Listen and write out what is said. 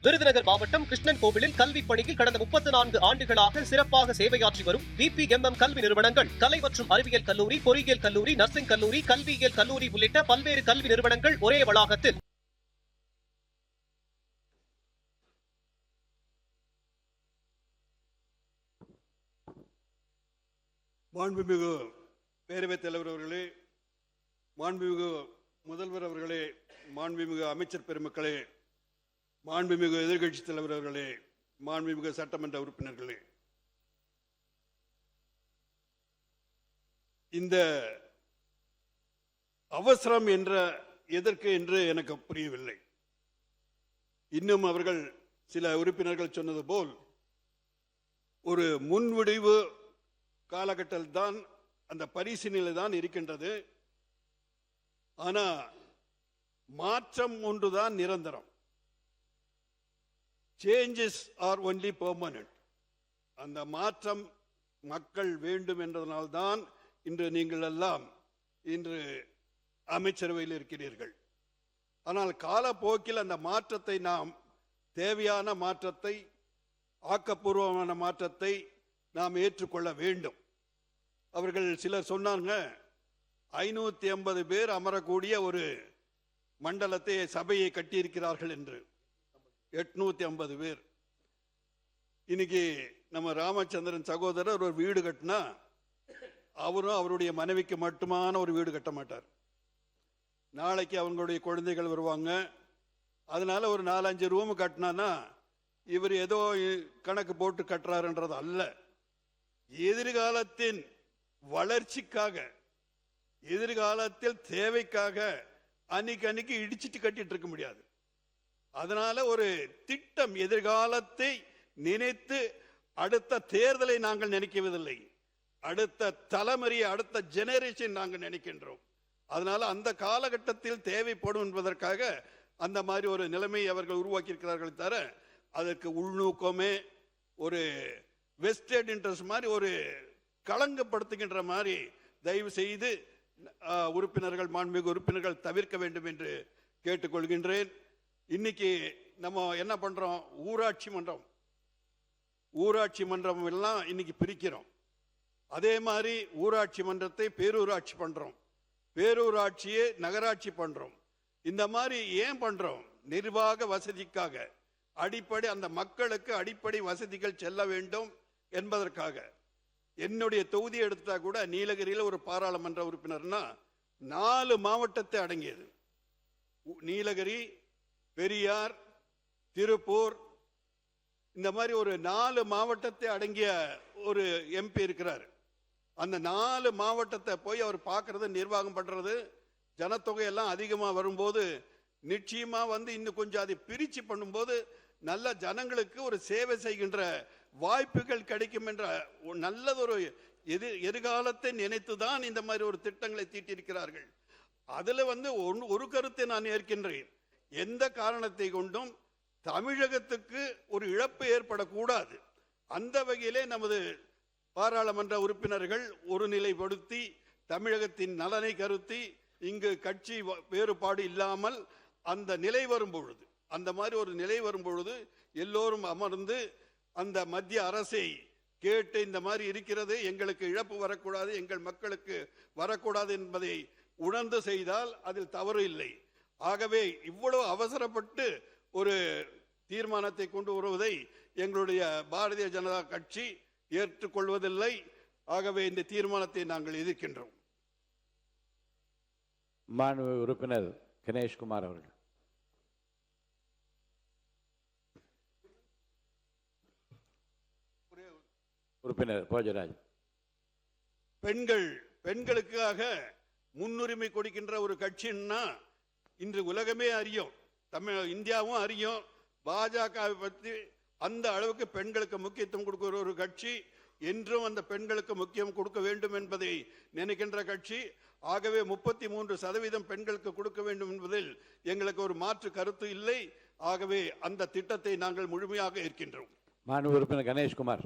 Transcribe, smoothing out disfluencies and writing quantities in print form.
விருதுநகர் மாவட்டம் கிருஷ்ணன் கோவிலில் கல்விப் பணியில் கடந்த 34 ஆண்டுகளாக சிறப்பாக சேவையாற்றி வரும் VPMM கல்வி நிறுவனங்கள், கலை மற்றும் அறிவியல் கல்லூரி, பொறியியல் கல்லூரி, நர்சிங் கல்லூரி, கல்வியியல் கல்லூரி உள்ளிட்ட பல்வேறு கல்வி நிறுவனங்கள் ஒரே வளாகத்தில் மாண்புமிகு பேரவைத் தலைவர் அவர்களே, மாண்புமிகு முதல்வர் அவர்களே, மாண்புமிகு அமைச்சர் பெருமக்களே, மாண்புமிகு எதிர்க்கட்சித் தலைவர் அவர்களே, மாண்புமிகு சட்டமன்ற உறுப்பினர்களே, இந்த அவசரம் எதற்கு என்று எனக்கு புரியவில்லை. இன்னும் அவர்கள் சில உறுப்பினர்கள் சொன்னது போல் ஒரு முன்விடிவு காலகட்டத்தில் தான் அந்த பரிசீலனை தான் இருக்கின்றது. ஆனா மாற்றம் ஒன்றுதான் நிரந்தரம். Changes R only permanent. அந்த மாற்றம் மக்கள் வேண்டும் என்றதனால்தான் இன்று நீங்கள் எல்லாம் இன்று அமைச்சரவையில் இருக்கிறீர்கள். ஆனால் காலப்போக்கில் அந்த மாற்றத்தை நாம் தேவையான மாற்றத்தை, ஆக்கப்பூர்வமான மாற்றத்தை நாம் ஏற்றுக்கொள்ள வேண்டும். அவர்கள் சிலர் சொன்னாங்க 550 பேர் அமரக்கூடிய ஒரு மண்டலத்தை, சபையை கட்டியிருக்கிறார்கள் என்று. 850 பேர். இன்னைக்கு நம்ம ராமச்சந்திரன் சகோதரர் ஒரு வீடு கட்டினா அவரும் அவருடைய மனைவிக்கு மட்டுமான ஒரு வீடு கட்ட மாட்டார். நாளைக்கு அவங்களுடைய குழந்தைகள் வருவாங்க. அதனால ஒரு 4-5 ரூம் கட்டினான்னா இவர் ஏதோ கணக்கு போட்டு கட்டுறாருன்றது அல்ல. எதிர்காலத்தின் வளர்ச்சிக்காக, எதிர்காலத்தில் தேவைக்காக அன்னைக்கு இடிச்சிட்டு கட்டிட்டு இருக்க முடியாது. அதனால ஒரு திட்டம், எதிர்காலத்தை நினைத்து அடுத்த தேர்தலை நாங்கள் நினைக்கவில்லை, அடுத்த தலைமுறையை, அடுத்த ஜெனரேஷன் நாங்கள் நினைக்கின்றோம். அதனால அந்த காலகட்டத்தில் தேவைப்படும் என்பதற்காக அந்த மாதிரி ஒரு நிலைமை அவர்கள் உருவாக்கி இருக்கிறார்கள். தவிர அதற்கு உள்நோக்கமே ஒரு வெஸ்டட் இன்ட்ரெஸ்ட் மாதிரி, ஒரு களங்கப்படுத்துகின்ற மாதிரி தயவு செய்து உறுப்பினர்கள், மாண்புமிகு உறுப்பினர்கள் தவிர்க்க வேண்டும் என்று கேட்டுக்கொள்கின்றேன். இன்னைக்கு நம்ம என்ன பண்றோம்? ஊராட்சி மன்றம் எல்லாம் இன்னைக்கு பிரிக்கிறோம். அதே மாதிரி ஊராட்சி மன்றத்தை பேரூராட்சி பண்றோம், பேரூராட்சியை நகராட்சி பண்றோம். இந்த மாதிரி ஏன் பண்றோம்? நிர்வாக வசதிக்காக, அடிப்படை அந்த மக்களுக்கு அடிப்படை வசதிகள் செல்ல வேண்டும் என்பதற்காக. என்னுடைய தொகுதி எடுத்தா கூட நீலகிரியில் ஒரு பாராளுமன்ற உறுப்பினர்னா 4 மாவட்டத்தை அடங்கியது. நீலகிரி, பெரியார், திருப்பூர், இந்த மாதிரி ஒரு 4 மாவட்டத்தை அடங்கிய ஒரு MP இருக்கிறார். அந்த 4 மாவட்டத்தை போய் அவர் பார்க்கறது, நிர்வாகம் பண்றது. ஜனத்தொகை எல்லாம் அதிகமாக வரும்போது நிச்சயமா இன்னும் கொஞ்சம் அதை பிரிச்சு பண்ணும்போது நல்ல ஜனங்களுக்கு ஒரு சேவை செய்கின்ற வாய்ப்புகள் கிடைக்கும் என்ற நல்லதொரு எதிர்காலத்தை நினைத்துதான் இந்த மாதிரி ஒரு திட்டங்களை தீட்டியிருக்கிறார்கள். அதுல ஒரு கருத்தை நான் ஏற்கின்றேன். எந்த காரணத்தை கொண்டும் தமிழகத்துக்கு ஒரு இழப்பு ஏற்படக்கூடாது. அந்த வகையிலே நமது பாராளுமன்ற உறுப்பினர்கள் ஒருநிலைப்படுத்தி தமிழகத்தின் நலனை கருத்தி, இங்கு கட்சி வேறுபாடு இல்லாமல் அந்த நிலை வரும் பொழுது, அந்த மாதிரி ஒரு நிலை வரும் பொழுது எல்லோரும் அமர்ந்து அந்த மத்திய அரசை கேட்டு, இந்த மாதிரி இருக்கிறது, எங்களுக்கு இழப்பு வரக்கூடாது, எங்கள் மக்களுக்கு வரக்கூடாது என்பதை உணர்ந்து செய்தால் அதில் தவறு இல்லை. ஆகவே இவ்வளவு அவசரப்பட்டு ஒரு தீர்மானத்தை கொண்டு வருவதை எங்களுடைய பாரதிய ஜனதா கட்சி ஏற்றுக்கொள்வதில்லை. ஆகவே இந்த தீர்மானத்தை நாங்கள் எதிர்க்கின்றோம். மாண்பு உறுப்பினர் கணேஷ்குமார் அவர்கள். உறுப்பினர் போஜராஜ். பெண்களுக்காக முன்னுரிமை கொடுக்கின்ற ஒரு கட்சின்னா இன்று உலகமே அறியும், இந்தியாவும் அறியும். பாஜகவை பற்றி அந்த அளவுக்கு பெண்களுக்கு முக்கியத்துவம் கொடுக்கிற ஒரு கட்சி, என்றும் அந்த பெண்களுக்கு முக்கியம் கொடுக்க வேண்டும் என்பதை நினைக்கின்ற கட்சி. ஆகவே 33% பெண்களுக்கு கொடுக்க வேண்டும் என்பதில் எங்களுக்கு ஒரு மாற்று கருத்து இல்லை. ஆகவே அந்த திட்டத்தை நாங்கள் முழுமையாக ஏற்கின்றோம். மாண்பு உறுப்பினர் கணேஷ்குமார்.